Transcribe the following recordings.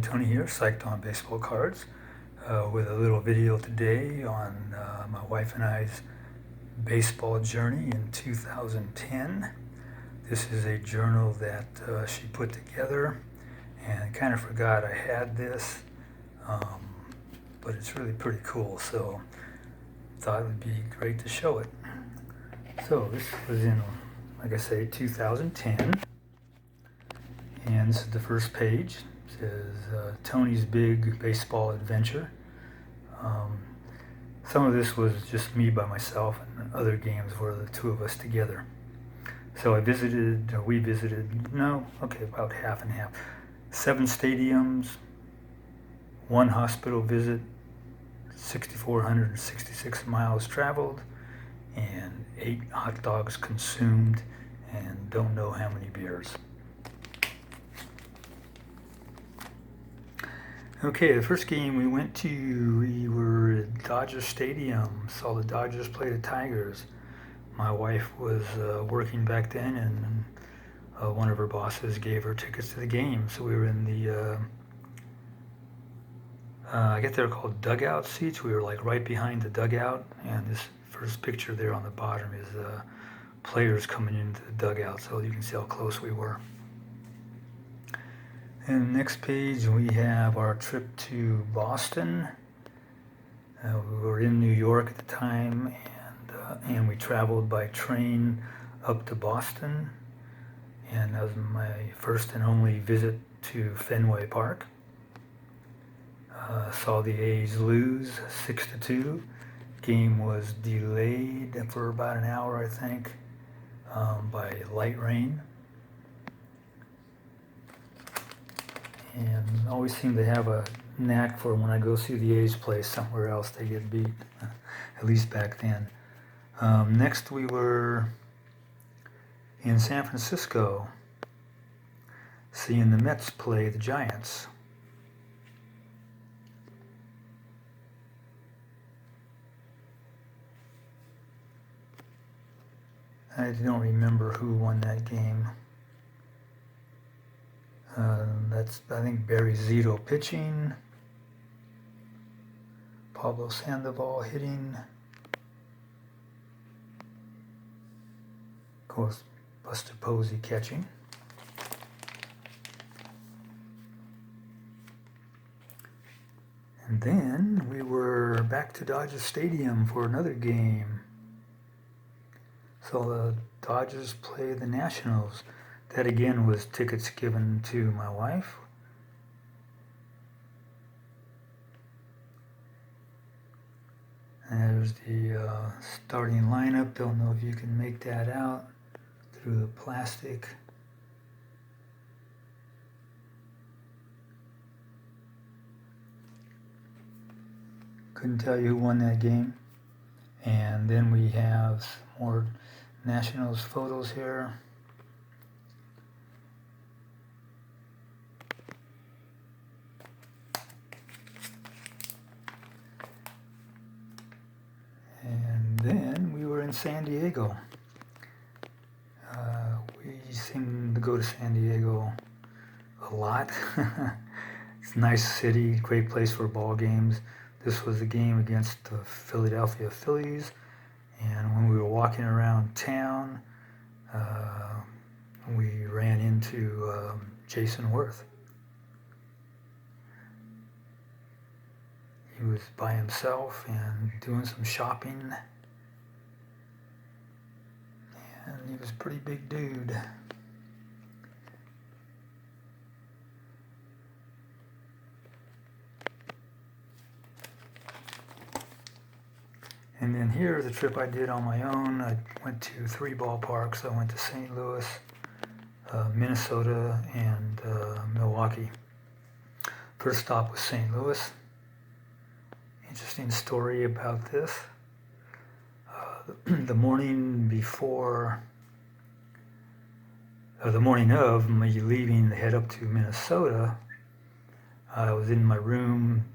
Tony here, Psyched on baseball cards, with a little video today on my wife and I's baseball journey in 2010. This is a journal that she put together, and I kind of forgot I had this, but it's really pretty cool, so thought it would be great to show it. So this was in, like I say, 2010, and this is the first page. It says Tony's Big Baseball Adventure. Some of this was just me by myself, and other games were the two of us together. So we visited, about half and half. 7 stadiums, 1 hospital visit, 6,466 miles traveled, and 8 hot dogs consumed, and don't know how many beers. Okay, the first game we went to, we were at Dodger Stadium, saw the Dodgers play the Tigers. My wife was working back then, and one of her bosses gave her tickets to the game. So we were in the, I guess they're called dugout seats. We were like right behind the dugout, and this first picture there on the bottom is players coming into the dugout, so you can see how close we were. And the next page we have our trip to Boston. We were in New York at the time, and we traveled by train up to Boston. And that was my first and only visit to Fenway Park. Saw the A's lose 6-2. Game was delayed for about an hour, I think, by light rain. And always seem to have a knack for when I go see the A's play somewhere else, they get beat, at least back then. Next we were in San Francisco, seeing the Mets play the Giants. I don't remember who won that game. That's, I think, Barry Zito pitching, Pablo Sandoval hitting, of course, Buster Posey catching. And then we were back to Dodger Stadium for another game. So the Dodgers play the Nationals. That again was tickets given to my wife. And there's the starting lineup. Don't know if you can make that out through the plastic. Couldn't tell you who won that game. And then we have some more Nationals photos here. And then we were in San Diego. We seem to go to San Diego a lot. It's a nice city, great place for ball games. This was the game against the Philadelphia Phillies. And when we were walking around town, we ran into Jason Worth. He was by himself and doing some shopping. And he was a pretty big dude. And then here's a trip I did on my own. I went to 3 ballparks. I went to St. Louis, Minnesota, and Milwaukee. First stop was St. Louis. Interesting story about this. The morning of me leaving to head up to Minnesota, I was in my room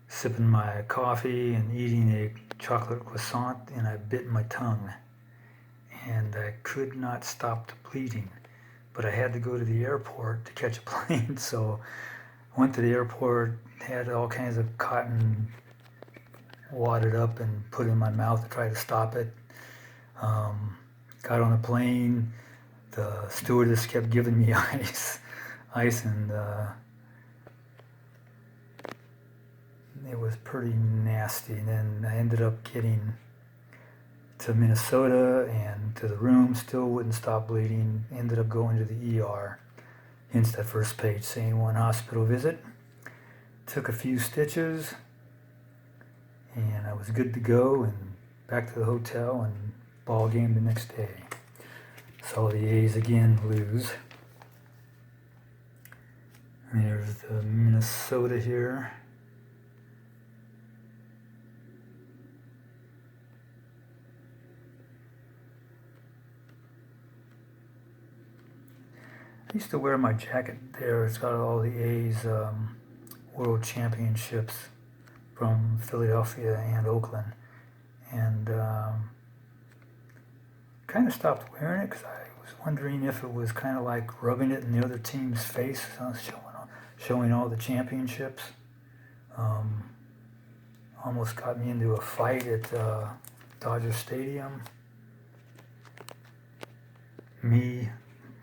sipping my coffee and eating a chocolate croissant, and I bit my tongue. And I could not stop the bleeding. But I had to go to the airport to catch a plane, so Went to the airport, had all kinds of cotton wadded up and put in my mouth to try to stop it. Got on a plane, the stewardess kept giving me ice, and it was pretty nasty. And then I ended up getting to Minnesota and to the room, still wouldn't stop bleeding. Ended up going to the ER. Hence that first page saying 1 hospital visit. Took a few stitches and I was good to go and back to the hotel and ball game the next day. Saw the A's again lose. And there's the Minnesota here. I used to wear my jacket there. It's got all the A's World Championships from Philadelphia and Oakland. And kind of stopped wearing it because I was wondering if it was kind of like rubbing it in the other team's face, showing all the championships. Almost got me into a fight at Dodger Stadium.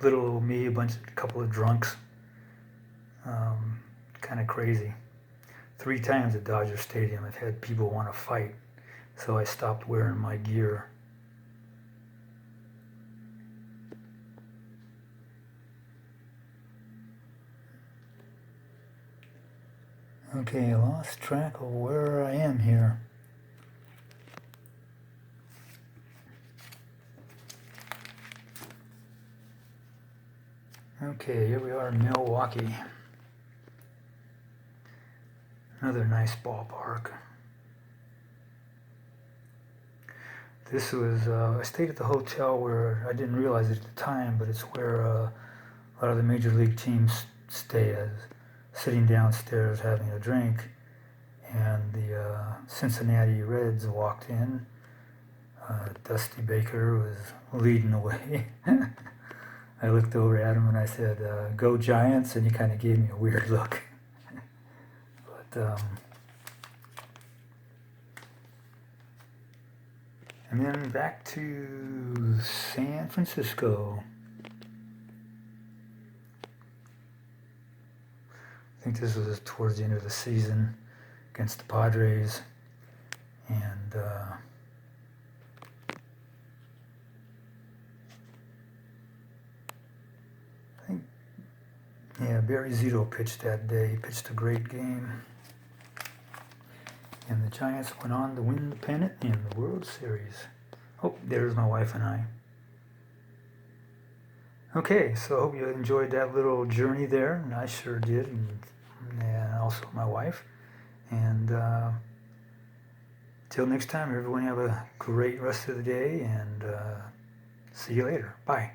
Little old me, a couple of drunks. Kind of crazy. 3 times at Dodger Stadium I've had people want to fight, so I stopped wearing my gear. Okay, I lost track of where I am here. Okay, here we are in Milwaukee. Another nice ballpark. This was, I stayed at the hotel where, I didn't realize it at the time, but it's where a lot of the major league teams stay, as sitting downstairs having a drink, and the Cincinnati Reds walked in. Dusty Baker was leading the way. I looked over at him and I said, "Go Giants," and he kind of gave me a weird look. But and then back to San Francisco. I think this was towards the end of the season against the Padres, and I think, yeah, Barry Zito pitched that day. He pitched a great game, and the Giants went on to win the pennant in the World Series. Oh, there's my wife and I. Okay, so I hope you enjoyed that little journey there, and I sure did, and also my wife. And till next time, everyone have a great rest of the day, and see you later. Bye.